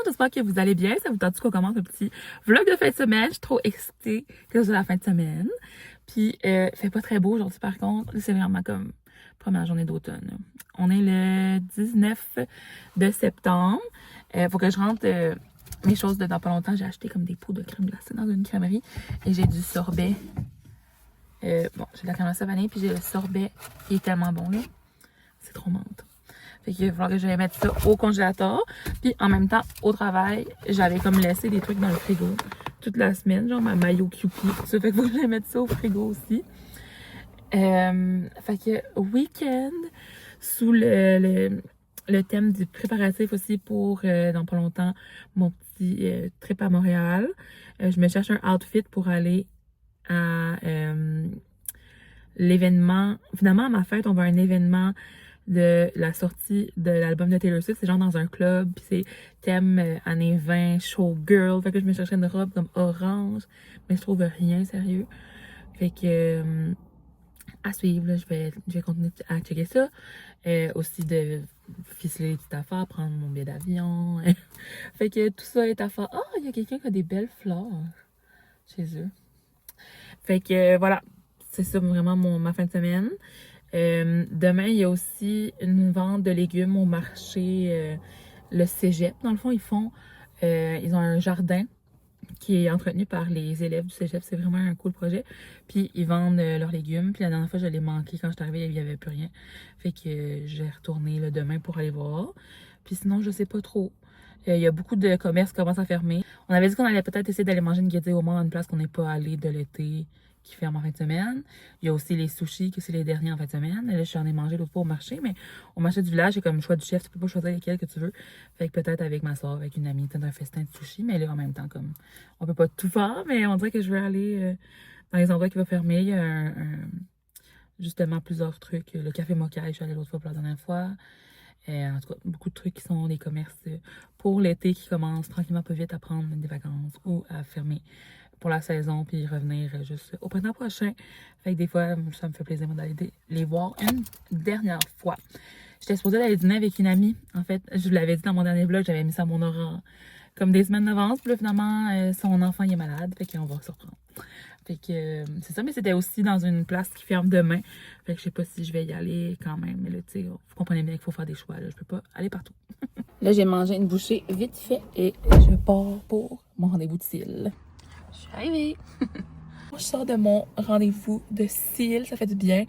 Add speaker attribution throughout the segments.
Speaker 1: j'espère que vous allez bien. Ça vous tente qu'on commence un petit vlog de fin de semaine. Je suis trop excitée que ce soit la fin de semaine. Puis, il fait pas très beau aujourd'hui par contre. C'est vraiment comme première journée d'automne. On est le 19 de septembre. Faut que je rentre mes choses dans pas longtemps. J'ai acheté comme des pots de crème glacée dans une crèmerie. Et j'ai du sorbet. Bon, j'ai de la crème glacée vanille puis j'ai le sorbet qui est tellement bon là. C'est trop menthe. Fait qu'il va falloir que je vais mettre ça au congélateur. Puis en même temps, au travail, j'avais comme laissé des trucs dans le frigo toute la semaine, genre ma maillot Kewpie, tout ça. Fait qu'il faut que je vais mettre ça au frigo aussi. Fait que week-end sous le thème du préparatif aussi pour dans pas longtemps mon petit trip à Montréal. Je me cherche un outfit pour aller à l'événement. Finalement, à ma fête, on va à un événement de la sortie de l'album de Taylor Swift. C'est genre dans un club, puis c'est thème années 20, showgirl. Fait que je me cherchais une robe comme orange, mais je trouve rien, sérieux. Fait que à suivre, là, je vais continuer à checker ça. Aussi de ficeler les petites affaires, prendre mon billet d'avion. Fait que tout ça est à faire. Oh, il y a quelqu'un qui a des belles fleurs chez eux. Fait que voilà, c'est ça vraiment ma fin de semaine. Demain, il y a aussi une vente de légumes au marché, le Cégep. Dans le fond, ils ont un jardin qui est entretenu par les élèves du Cégep. C'est vraiment un cool projet. Puis, ils vendent leurs légumes. Puis, la dernière fois, je l'ai manqué. Quand je suis arrivée, il n'y avait plus rien. Fait que je vais retourner là, demain pour aller voir. Puis, sinon, je sais pas trop. Il y a beaucoup de commerces qui commencent à fermer. On avait dit qu'on allait peut-être essayer d'aller manger une guédille au moins à une place qu'on n'est pas allé de l'été qui ferme en fin de semaine. Il y a aussi les sushis, que c'est les derniers en fin de semaine. Là, je suis en ai mangé l'autre fois au marché, mais au marché du village, c'est comme le choix du chef. Tu peux pas choisir lesquels que tu veux. Fait que peut-être avec ma soeur, avec une amie, peut-être un festin de sushis, mais là, en même temps, comme on peut pas tout faire, mais on dirait que je veux aller dans les endroits qui vont fermer. Il y a justement plusieurs trucs. Le café Moka, je suis allée l'autre fois pour la dernière fois. En tout cas, beaucoup de trucs qui sont des commerces pour l'été qui commencent tranquillement pas vite à prendre des vacances ou à fermer pour la saison puis revenir juste au printemps prochain. Fait que des fois, ça me fait plaisir d'aller les voir une dernière fois. J'étais supposée aller dîner avec une amie. En fait, je vous l'avais dit dans mon dernier vlog, j'avais mis ça à mon horaire comme des semaines d'avance. Puis là, finalement, son enfant il est malade. Fait qu'on va se reprendre. Fait que c'est ça, mais c'était aussi dans une place qui ferme demain. Fait que je sais pas si je vais y aller quand même. Mais là, tu sais, vous comprenez bien qu'il faut faire des choix. Là. Je peux pas aller partout. Là, j'ai mangé une bouchée vite fait et je pars pour mon rendez-vous de cils. Je suis arrivée. Je sors de mon rendez-vous de cils, ça fait du bien.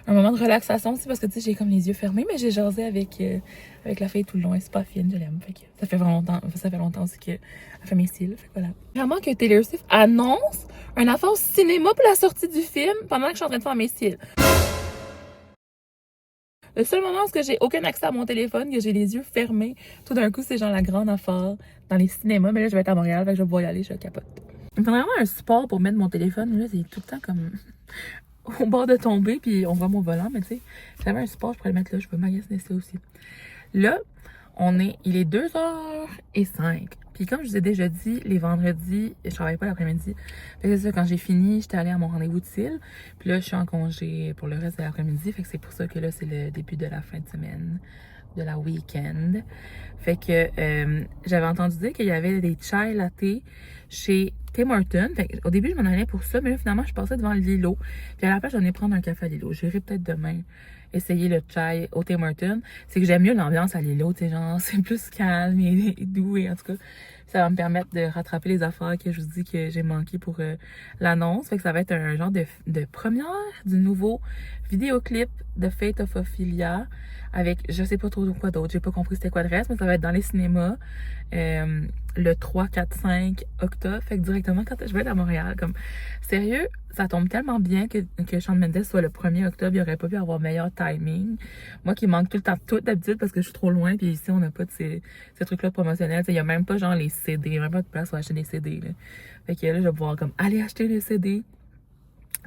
Speaker 1: Un moment de relaxation aussi parce que tu sais, j'ai comme les yeux fermés, mais j'ai jasé avec la fille tout le long. Elle est super fine, je l'aime. Fait que ça fait vraiment longtemps, aussi qu'elle fait mes cils. Fait que voilà. Vraiment que Taylor Swift annonce un affaire au cinéma pour la sortie du film pendant que je suis en train de faire mes cils. Le seul moment où j'ai aucun accès à mon téléphone, que j'ai les yeux fermés, tout d'un coup, c'est genre la grande affaire dans les cinémas. Mais là, je vais être à Montréal, fait que je vais pouvoir y aller, je capote. Il me faudrait vraiment un support pour mettre mon téléphone. Là, c'est tout le temps comme au bord de tomber, puis on voit mon volant. Mais tu sais, si j'avais un support, je pourrais le mettre là. Je peux magasiner ça aussi. Là, il est 2h05. Puis comme je vous ai déjà dit, les vendredis, je travaille pas l'après-midi. Fait que c'est ça, quand j'ai fini, j'étais allée à mon rendez-vous de cils. Puis là, je suis en congé pour le reste de l'après-midi. Fait que c'est pour ça que là, c'est le début de la fin de semaine, de la week-end. Fait que j'avais entendu dire qu'il y avait des chai latte chez Tim Hortons. Fait que, au début, je m'en allais pour ça, mais là, finalement, je passais devant Lilo. Puis à la place, j'en ai prendre un café à Lilo. J'irai peut-être demain essayer le chai au Tim Hortons. C'est que j'aime mieux l'ambiance à Lilo, tu sais, genre, c'est plus calme et doux, et en tout cas, ça va me permettre de rattraper les affaires que je vous dis que j'ai manqué pour l'annonce. Fait que ça va être un genre de première du nouveau vidéoclip de Fate of Ophelia avec, je sais pas trop quoi d'autre, j'ai pas compris c'était quoi le reste, mais ça va être dans les cinémas le 3, 4, 5 octobre. Fait que directement quand je vais être à Montréal, comme, sérieux, ça tombe tellement bien que Shawn Mendes soit le 1er octobre, il aurait pas pu avoir meilleur timing. Moi qui manque tout le temps tout d'habitude parce que je suis trop loin, puis ici on n'a pas de ces trucs-là promotionnels. Il y a même pas genre les CD, il y a même pas de place pour acheter des CD. Là. Fait que là, je vais pouvoir comme aller acheter les CD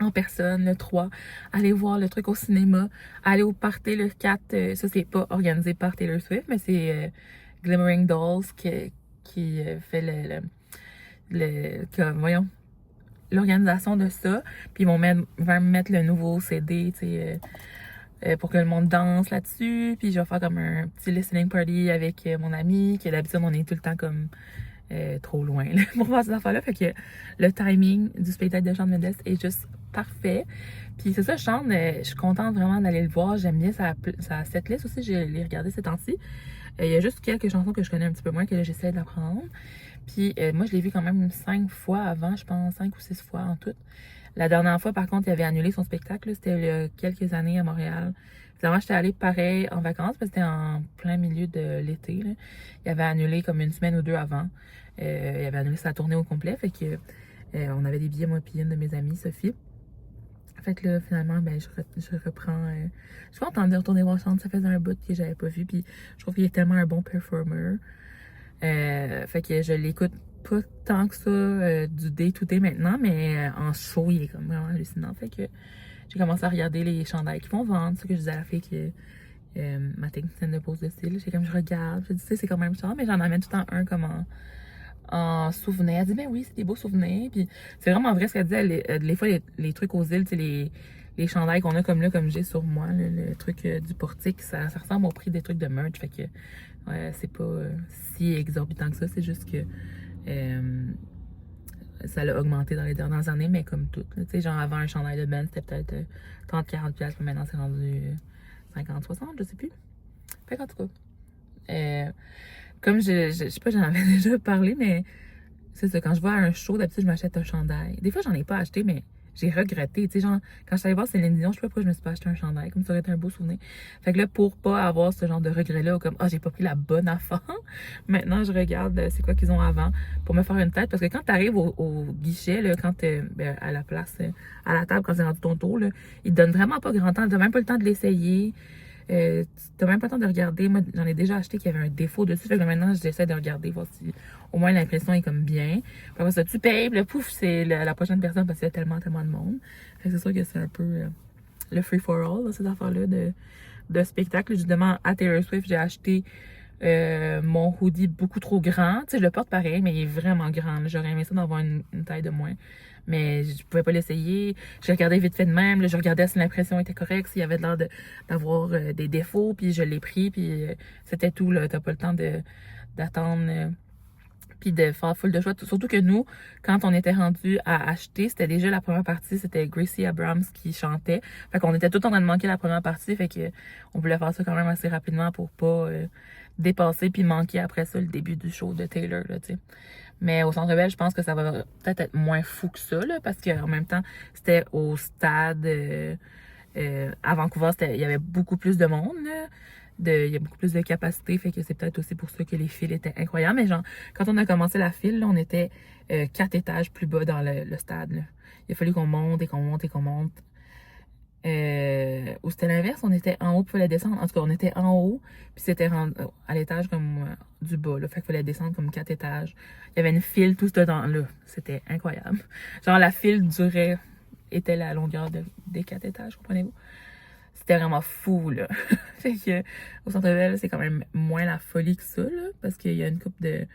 Speaker 1: en personne, le 3, aller voir le truc au cinéma, aller au party le 4, ça c'est pas organisé par Taylor Swift, mais c'est Glimmering Dolls qui fait voyons, l'organisation de ça, puis ils vont me mettre le nouveau CD, tu sais, pour que le monde danse là-dessus. Puis je vais faire comme un petit listening party avec mon ami, qui d'habitude on est tout le temps comme trop loin là, pour faire ces affaires-là. Fait que le timing du spectacle de Shawn Mendes est juste parfait. Puis c'est ça, Shawn, je suis contente vraiment d'aller le voir. J'aime bien sa setlist aussi, je l'ai regardé ces temps-ci. Il y a juste quelques chansons que je connais un petit peu moins, que là j'essaie d'apprendre. Puis moi je l'ai vu quand même 5 fois avant, je pense 5 ou 6 fois en tout. La dernière fois, par contre, il avait annulé son spectacle. C'était il y a quelques années à Montréal. Finalement, j'étais allée pareil en vacances, parce que c'était en plein milieu de l'été. Là. Il avait annulé comme une semaine ou deux avant. Il avait annulé sa tournée au complet. Fait que on avait des billets, moi puis une de mes amies, Sophie. Fait que là, finalement, ben, je reprends. Je suis contente de retourner voir Shawn. Ça faisait un bout que j'avais pas vu. Puis je trouve qu'il est tellement un bon performer. Fait que je l'écoute pas tant que ça du day-to-day maintenant, mais en show, il est comme vraiment hallucinant. Fait que j'ai commencé à regarder les chandails qu'ils vont vendre. C'est ce que je disais à la fille que ma technicienne de pose de style. J'ai comme je regarde. Je dis, tu sais, c'est quand même cher, mais j'en amène tout le temps un comme en souvenir. Elle dit, ben oui, c'est des beaux souvenirs. Puis c'est vraiment vrai ce qu'elle dit. Les fois, les trucs aux îles, tu sais, les chandails qu'on a comme là, comme j'ai sur moi, là, le truc du portique, ça ressemble au prix des trucs de merch. Fait que ouais, c'est pas si exorbitant que ça. C'est juste que ça l'a augmenté dans les dernières années, mais comme tout. Tu sais, genre avant un chandail de Ben, c'était peut-être 30-40$, mais maintenant c'est rendu 50-60$, je sais plus. Fait qu'en tout cas, comme je sais pas, j'en avais déjà parlé, mais c'est ça, quand je vais à un show, d'habitude, je m'achète un chandail. Des fois, j'en ai pas acheté, mais j'ai regretté. Tu sais, genre, quand je suis allée voir Céline Dion, je sais pas pourquoi je me suis pas acheté un chandail, comme ça aurait été un beau souvenir. Fait que là, pour pas avoir ce genre de regret-là, comme, ah, j'ai pas pris la bonne affaire, maintenant, je regarde c'est quoi qu'ils ont avant pour me faire une tête. Parce que quand t'arrives au guichet, là, quand t'es à la place, à la table, quand c'est rendu ton tour, là, ils te donnent vraiment pas grand temps. T'as même pas le temps de l'essayer. T'as même pas le temps de regarder. Moi, j'en ai déjà acheté qui avait un défaut dessus. Fait que maintenant, j'essaie de regarder, voir si au moins l'impression est comme bien. Puis après ça, tu payes, puis le pouf, c'est la prochaine personne parce qu'il y a tellement de monde. Fait que c'est sûr que c'est un peu le free for all, là, ces affaires-là de spectacle. Justement, à Taylor Swift, j'ai acheté mon hoodie beaucoup trop grand. Tu sais, je le porte pareil, mais il est vraiment grand. J'aurais aimé ça d'avoir une taille de moins. Mais je pouvais pas l'essayer. Je regardais vite fait de même. Là, je regardais si l'impression était correcte, s'il y avait l'air d'avoir des défauts. Puis je l'ai pris. Puis c'était tout. Là, t'as pas le temps d'attendre. Puis de faire full de choix. Surtout que nous, quand on était rendu à acheter, c'était déjà la première partie. C'était Gracie Abrams qui chantait. Fait qu'on était tout en train de manquer la première partie. Fait que on voulait faire ça quand même assez rapidement pour pas dépasser puis manquer après ça le début du show de Taylor, là, tu sais. Mais au Centre Bell, je pense que ça va peut-être être moins fou que ça, là, parce qu'en même temps, c'était au stade à Vancouver, il y avait beaucoup plus de monde, là. Il y a beaucoup plus de capacité, fait que c'est peut-être aussi pour ça que les files étaient incroyables. Mais genre, quand on a commencé la file, là, on était 4 étages plus bas dans le stade, là. Il a fallu qu'on monte et qu'on monte et qu'on monte. Ou c'était l'inverse, on était en haut puis il fallait descendre. En tout cas, on était en haut puis c'était à l'étage comme du bas, là. Fait qu'il fallait descendre comme 4 étages. Il y avait une file tout ce temps-là. C'était incroyable. Genre, la file était la longueur des 4 étages, comprenez-vous? C'était vraiment fou, là. Fait que au Centre-Bell, c'est quand même moins la folie que ça, là, parce qu'il y a une coupe de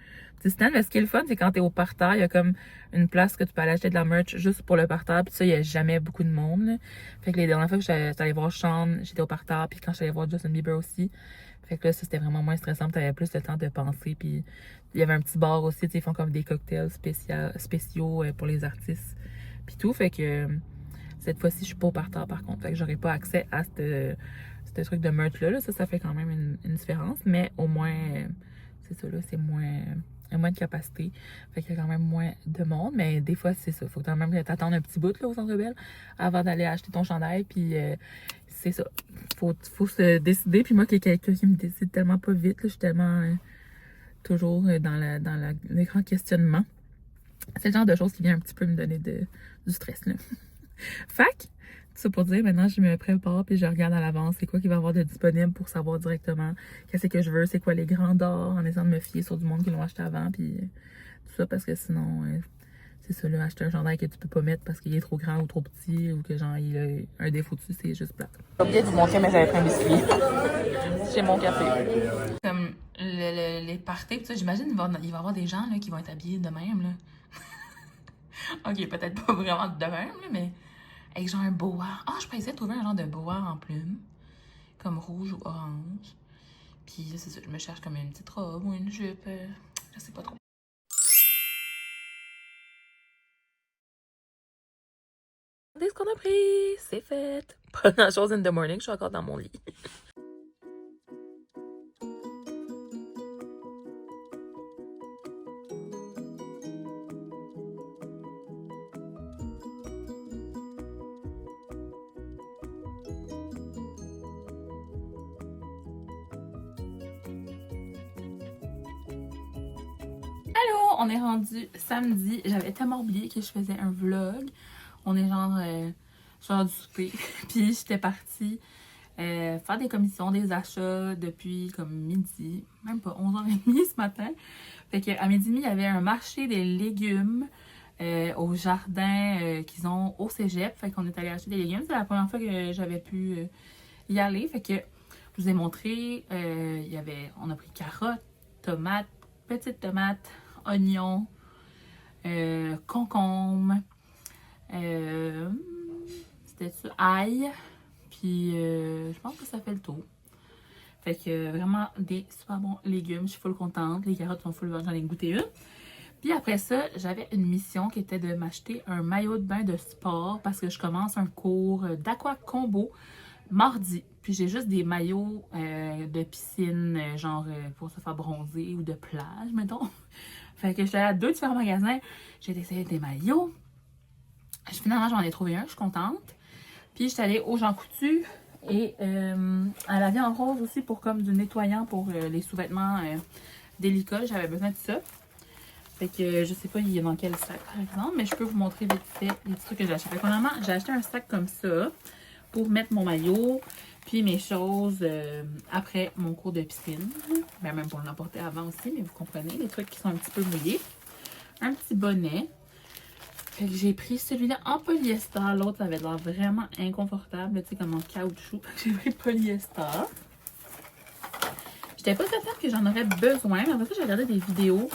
Speaker 1: stands. Mais ce qui est le fun, c'est quand t'es au parterre, il y a comme une place que tu peux aller acheter de la merch juste pour le parterre. Puis ça, il y a jamais beaucoup de monde, là. Fait que les dernières fois que j'étais allée voir Shawn, j'étais au parterre. Puis quand j'allais voir Justin Bieber aussi. Fait que là, ça, c'était vraiment moins stressant. Puis t'avais plus de temps de penser. Puis il y avait un petit bar aussi, tu sais, ils font comme des cocktails spéciaux pour les artistes. Puis tout, fait que cette fois-ci, je suis pas au parterre, par contre. Fait que j'aurais pas accès à ce truc de merch-là. Là. Ça fait quand même une différence. Mais au moins, c'est ça, là, c'est moins... Il y a moins de capacité. Fait qu'il y a quand même moins de monde. Mais des fois, c'est ça. Faut quand même t'attendre un petit bout là, au Centre Bell avant d'aller acheter ton chandail. Puis c'est ça. Faut se décider. Puis moi, qu'il y a quelqu'un qui me décide tellement pas vite. Là, je suis tellement toujours dans les grands questionnements. C'est le genre de choses qui vient un petit peu me donner du stress. Là. Fac, tout ça pour dire, maintenant je me prépare puis je regarde à l'avance c'est quoi qu'il va y avoir de disponible pour savoir directement qu'est-ce que je veux, c'est quoi les grandeurs, en essayant de me fier sur du monde qui l'ont acheté avant puis tout ça parce que sinon c'est ça là, acheter un chandail que tu peux pas mettre parce qu'il est trop grand ou trop petit ou que genre il a un défaut dessus, c'est juste plate. J'ai oublié de vous montrer mais j'avais pris un biscuit. J'ai mon café. Comme les parties, j'imagine il va y avoir des gens là, qui vont être habillés de même là. Ok, peut-être pas vraiment de même là, mais avec genre un boa. Ah, je peux essayer de trouver un genre de boa en plume. comme rouge ou orange. Puis là, c'est ça, je me cherche comme une petite robe ou une jupe, je sais pas trop. Regardez ce qu'on a pris, c'est fait. Pas grand chose in the morning, je suis encore dans mon lit. Allô, on est rendu samedi. J'avais tellement oublié que je faisais un vlog. On est genre du souper. Puis j'étais partie faire des commissions, des achats depuis comme midi, même pas 11h30 ce matin. Fait qu'à midi, il y avait un marché des légumes au jardin qu'ils ont au cégep. Fait qu'on est allé acheter des légumes. C'est la première fois que j'avais pu y aller. Fait que je vous ai montré, on a pris carottes, tomates, petites tomates, oignons, concombres, c'était ça, ail, puis je pense que ça fait le tour. Fait que vraiment des super bons légumes, je suis full contente, les carottes sont full bonnes, j'en ai goûté une. Puis après ça, j'avais une mission qui était de m'acheter un maillot de bain de sport parce que je commence un cours d'aqua combo mardi. Puis j'ai juste des maillots de piscine, genre pour se faire bronzer ou de plage, mettons. Fait que j'étais à 2 différents magasins, j'ai essayé des maillots. Finalement, j'en ai trouvé un, je suis contente. Puis j'étais allée au Jean Coutu et elle avait en rose aussi pour comme du nettoyant pour les sous-vêtements délicats. J'avais besoin de ça. Fait que je sais pas il est dans quel sac par exemple, mais je peux vous montrer vite fait les trucs que j'ai acheté. Fait que premièrement, j'ai acheté un sac comme ça pour mettre mon maillot, puis mes choses après mon cours de piscine. Ben, même pour l'emporter avant aussi, mais vous comprenez, les trucs qui sont un petit peu mouillés. Un petit bonnet. Fait que j'ai pris celui-là en polyester. L'autre avait l'air vraiment inconfortable, tu sais, comme en caoutchouc. J'ai pris polyester. J'étais pas certaine que j'en aurais besoin, mais après ça, j'ai regardé des vidéos.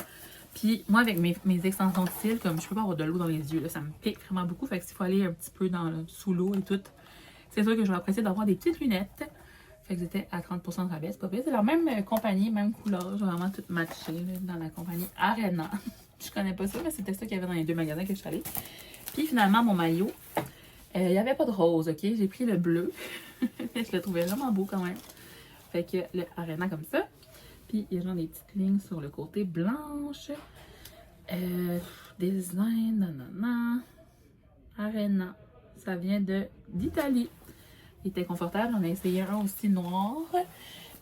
Speaker 1: Puis moi, avec mes extensions de cils, comme je peux pas avoir de l'eau dans les yeux, là, ça me pique vraiment beaucoup. Fait que s'il faut aller un petit peu sous l'eau et tout, c'est sûr que je vais apprécier d'avoir des petites lunettes. Fait que j'étais à 30% de rabais, c'est pas pire. C'est la même compagnie, même couleur. J'ai vraiment tout matché là, dans la compagnie Arena. Je connais pas ça, mais c'était ça qu'il y avait dans les 2 magasins que je suis allée. Puis finalement, mon maillot, il n'y avait pas de rose, ok? J'ai pris le bleu. Je le trouvais vraiment beau quand même. Fait que le Arena comme ça. Puis il y a genre des petites lignes sur le côté blanche. Design, nanana. Arena. Ça vient d'Italie. Il était confortable. On a essayé un aussi noir,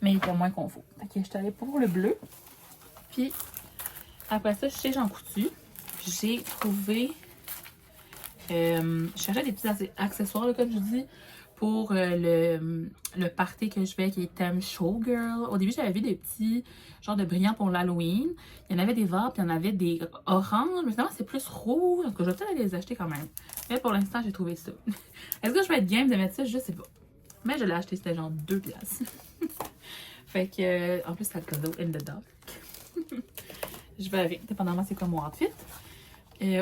Speaker 1: mais il était moins confort. Fait que je suis allée pour le bleu. Puis après ça, chez Jean Coutu, j'ai trouvé... je cherchais des petits accessoires, là, comme je vous dis, pour le party que je fais qui est thème showgirl. Au début, j'avais vu des petits genres de brillants pour l'Halloween. Il y en avait des verts, puis il y en avait des oranges. Mais finalement, c'est plus rouge. Donc, je vais peut-être aller les acheter quand même. Mais pour l'instant, j'ai trouvé ça. Est-ce que je vais être game de mettre ça? Je sais pas. Mais je l'ai acheté, c'était genre 2 piastres. Fait que, en plus, c'est le cadeau in the dark. Je vais avec, dépendamment c'est quoi mon outfit.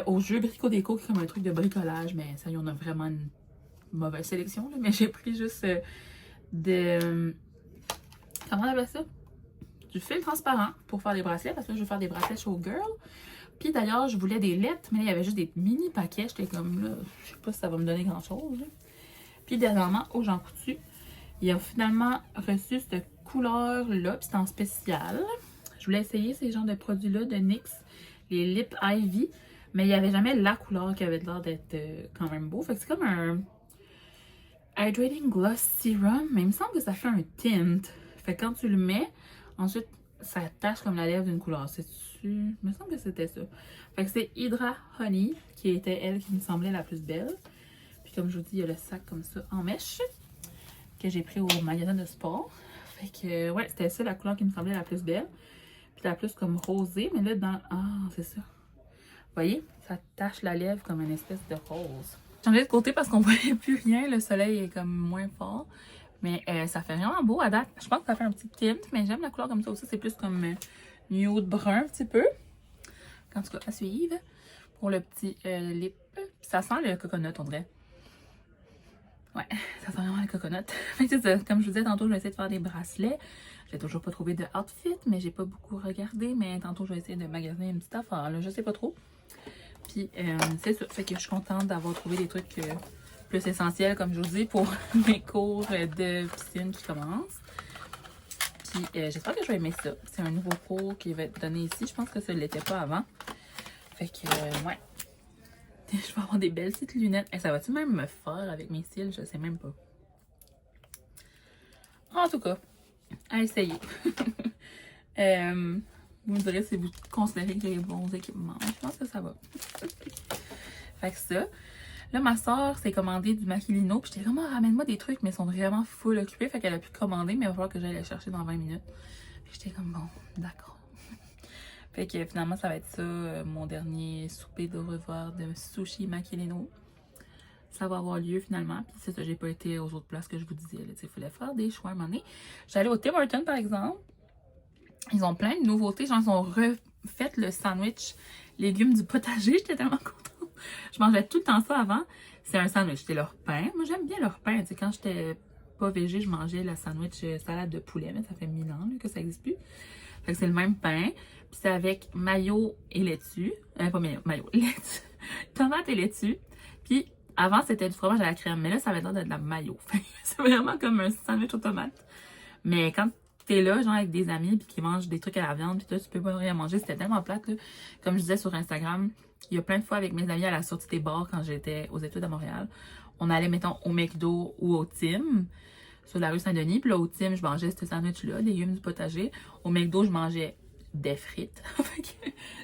Speaker 1: Au jeu Brico Déco, qui est comme un truc de bricolage, mais ça y on a vraiment une mauvaise sélection. Là, mais j'ai pris juste comment on appelle ça? Du fil transparent pour faire des bracelets, parce que je veux faire des bracelets showgirl. Puis d'ailleurs, je voulais des lettres, mais là, il y avait juste des mini paquets. J'étais comme là, je sais pas si ça va me donner grand chose. Là. Puis dernièrement, au Jean Coutu, il a finalement reçu cette couleur-là, puis c'est en spécial. Je voulais essayer ces genres de produits-là de NYX, les Lip Ivy, mais il n'y avait jamais la couleur qui avait l'air d'être quand même beau. Fait que c'est comme un Hydrating Gloss Serum, mais il me semble que ça fait un tint. Fait que quand tu le mets, ensuite, ça tache comme la lèvre d'une couleur. C'est-tu? Il me semble que c'était ça. Fait que c'est Hydra Honey, qui était elle qui me semblait la plus belle. Puis comme je vous dis, il y a le sac comme ça en mèche, que j'ai pris au magasin de sport. Fait que, ouais, c'était ça la couleur qui me semblait la plus belle. Puis la plus comme rosée, mais là, dans... Ah, c'est ça. Vous voyez? Ça tache la lèvre comme une espèce de rose. J'ai changé de côté parce qu'on voyait plus rien. Le soleil est comme moins fort. Mais ça fait vraiment beau à date. Je pense que ça fait un petit tint, mais j'aime la couleur comme ça aussi. C'est plus comme nude brun un petit peu. En tout cas, à suivre. Pour le petit lip. Puis ça sent le coconut, on dirait. Ouais, ça sent vraiment le coconut. Fait que c'est ça, comme je vous disais tantôt, je vais essayer de faire des bracelets. J'ai toujours pas trouvé de outfit, mais j'ai pas beaucoup regardé. Mais tantôt, je vais essayer de magasiner une petite affaire, là, je sais pas trop. Puis c'est ça, fait que je suis contente d'avoir trouvé des trucs plus essentiels, comme je vous dis, pour mes cours de piscine qui commencent. Puis j'espère que je vais aimer ça. C'est un nouveau cours qui va être donné ici. Je pense que ça ne l'était pas avant. Fait que, ouais. Je vais avoir des belles petites lunettes. Et ça va-tu même me faire avec mes cils? Je sais même pas. En tout cas, à essayer. Vous me direz si vous considérez que j'ai les bons équipements. Je pense que ça va. Fait que ça. Là, ma soeur s'est commandé du Maquilino. Puis j'étais comme, ramène-moi des trucs, mais ils sont vraiment full occupés. Fait qu'elle a pu commander, mais il va falloir que j'aille les chercher dans 20 minutes. Puis j'étais comme, bon, d'accord. Fait que finalement, ça va être ça, mon dernier souper de revoir de sushi Maquilino. Ça va avoir lieu finalement. Puis c'est ça, j'ai pas été aux autres places que je vous disais. Il fallait faire des choix à un moment donné. J'allais au Tim Hortons, par exemple. Ils ont plein de nouveautés. Genre, ils ont refait le sandwich légumes du potager. J'étais tellement contente. Je mangeais tout le temps ça avant. C'est un sandwich. C'était leur pain. Moi, j'aime bien leur pain. T'sais, quand j'étais pas végé, je mangeais la sandwich salade de poulet. Mais ça fait 1000 ans là, que ça n'existe plus. Fait que c'est le même pain. Puis c'est avec mayo et laitue. Pas mayo, laitue. Tomate et laitue. Puis avant, c'était du fromage à la crème. Mais là, ça va être de la mayo. C'est vraiment comme un sandwich aux tomates. Mais quand t'es là, genre avec des amis, puis qui mangent des trucs à la viande, puis toi, tu peux pas rien manger, c'était tellement plate, là. Comme je disais sur Instagram, il y a plein de fois avec mes amis à la sortie des bars quand j'étais aux études à Montréal, on allait, mettons, au McDo ou au Tim, sur la rue Saint-Denis. Puis là, au Tim, je mangeais ce sandwich-là, légumes du potager. Au McDo, je mangeais des frites.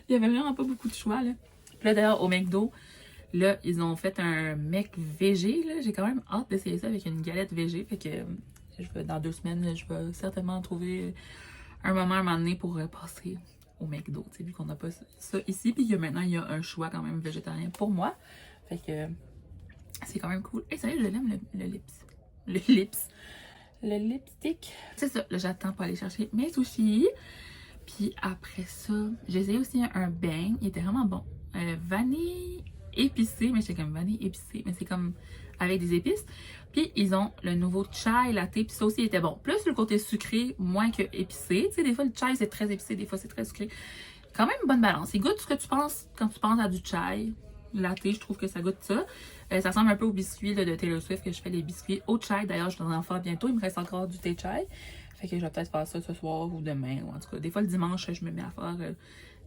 Speaker 1: Il y avait vraiment pas beaucoup de choix, là. Puis là, d'ailleurs, au McDo, là, ils ont fait un mec végé, là. J'ai quand même hâte d'essayer ça avec une galette végé. Fait que dans 2 semaines, je vais certainement trouver un moment donné pour passer au McDo, tu sais, vu qu'on n'a pas ça ici, puis que maintenant, il y a un choix quand même végétarien pour moi. Fait que c'est quand même cool. Et ça y est, je l'aime, le lipstick. C'est ça, là, j'attends pour aller chercher mes sushis. Puis après ça, j'ai essayé aussi un bang, il était vraiment bon. Vanille épicé, mais j'étais comme vanille épicé, mais c'est comme avec des épices. Puis ils ont le nouveau chai latte, puis ça aussi était bon. Plus le côté sucré, moins que épicé. Tu sais, des fois le chai c'est très épicé, des fois c'est très sucré. Quand même une bonne balance. Il goûte ce que tu penses quand tu penses à du chai latte, je trouve que ça goûte ça. Ça ressemble un peu au biscuit là, de Taylor Swift, que je fais les biscuits au chai. D'ailleurs, je dois en faire bientôt. Il me reste encore du thé chai. Fait que je vais peut-être faire ça ce soir ou demain. Ou en tout cas, des fois le dimanche, je me mets à faire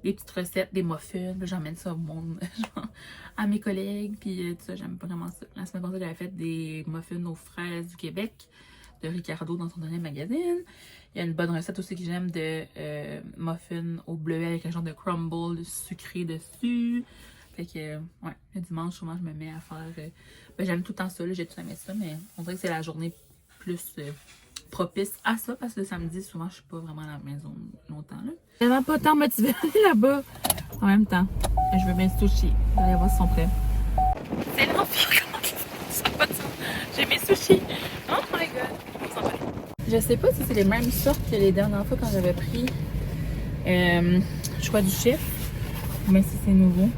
Speaker 1: des petites recettes, des muffins. J'emmène ça au monde, genre, à mes collègues. Puis tout ça, j'aime vraiment ça. La semaine passée, j'avais fait des muffins aux fraises du Québec de Ricardo dans son dernier magazine. Il y a une bonne recette aussi que j'aime de muffins au bleuet avec un genre de crumble sucré dessus. Fait que, ouais, le dimanche, souvent, je me mets à faire... ben, j'aime tout le temps ça, j'ai tout aimé ça, mais on dirait que c'est la journée plus propice à ça, parce que le samedi, souvent, je suis pas vraiment à la maison longtemps, là. Je suis vraiment pas tant motivée à aller là-bas. En même temps, je veux bien sushi. Vous allez voir si sont prêts. C'est l'enfer, comment ça n'a pas de sens. J'ai mes sushis. Oh my god. Je sais pas si c'est les mêmes sortes que les dernières fois quand j'avais pris choix du chef, mais si c'est nouveau.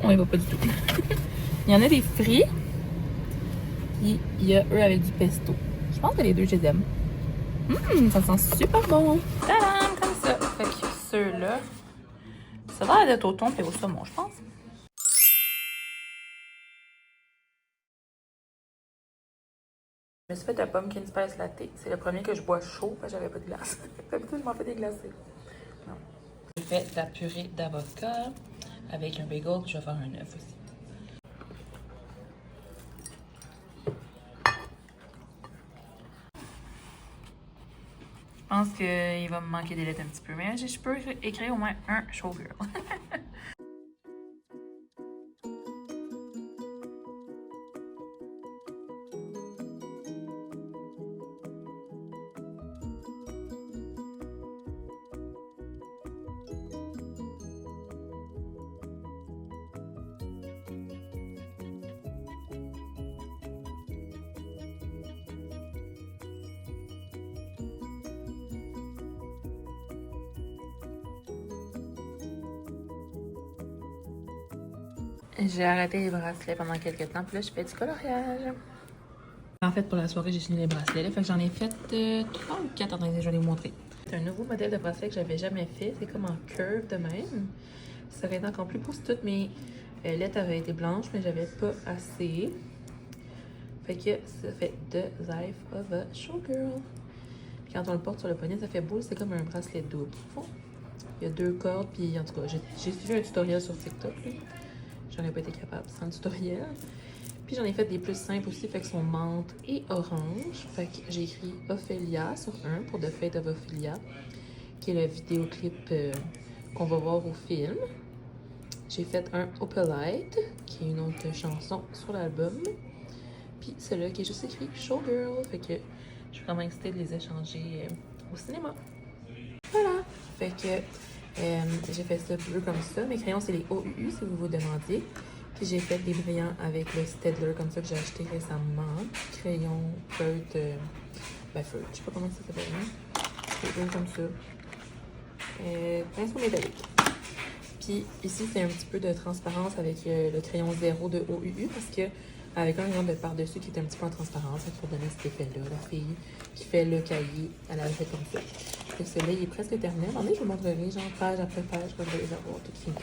Speaker 1: On y va pas du tout. Il y en a des frits. Puis il y a eux avec du pesto. Je pense que les deux, je les aime. Ça sent super bon. Tadam, comme ça. Fait que ceux-là, ça va être au thon et au saumon, je pense. Je me suis fait un pumpkin spice latte. C'est le premier que je bois chaud parce que j'avais pas de glace. D'habitude, je m'en fais des glacés. Non. J'ai fait de la purée d'avocat avec un bagel, puis je vais faire un œuf aussi. Je pense qu'il va me manquer des lettres un petit peu, mais je peux écrire au moins un showgirl. J'ai arrêté les bracelets pendant quelques temps, puis là, je fais du coloriage. En fait, pour la soirée, j'ai fini les bracelets. Là, fait que j'en ai fait 3 ou 4. Attendez, je vais les montrer. C'est un nouveau modèle de bracelet que j'avais jamais fait. C'est comme en curve de même. Ça aurait été encore plus beau si toutes mes lettres avaient été blanches, mais j'avais pas assez. Fait que ça fait The Life of a Showgirl. Puis quand on le porte sur le poignet, ça fait beau. C'est comme un bracelet double. Bon. Il y a 2 cordes, puis en tout cas, j'ai suivi un tutoriel sur TikTok. J'en ai pas été capable sans le tutoriel. Puis j'en ai fait des plus simples aussi, fait que sont menthe et orange. Fait que j'ai écrit Ophelia sur un pour The Fate of Ophelia, qui est le vidéoclip qu'on va voir au film. J'ai fait un Opalite, qui est une autre chanson sur l'album. Puis celui-là qui est juste écrit Showgirl. Fait que je suis vraiment excitée de les échanger au cinéma. Voilà! Fait que j'ai fait ça bleu comme ça. Mes crayons, c'est les OUU, si vous vous demandiez. Puis j'ai fait des brillants avec le Staedtler, comme ça, que j'ai acheté récemment. Crayon, feutre, feutre, je sais pas comment ça s'appelle, hein? C'est comme ça. Pinceau métallique. Puis ici, c'est un petit peu de transparence avec le crayon 0 de OUU, parce que avec un rayon de par-dessus qui est un petit peu en transparence, pour donner cet effet-là. La fille qui fait le cahier, elle a fait comme ça. Fait que celui-là, il est presque terminé. Attendez, je vous montrerai, genre, page après page, quand je vais les avoir toutes finies.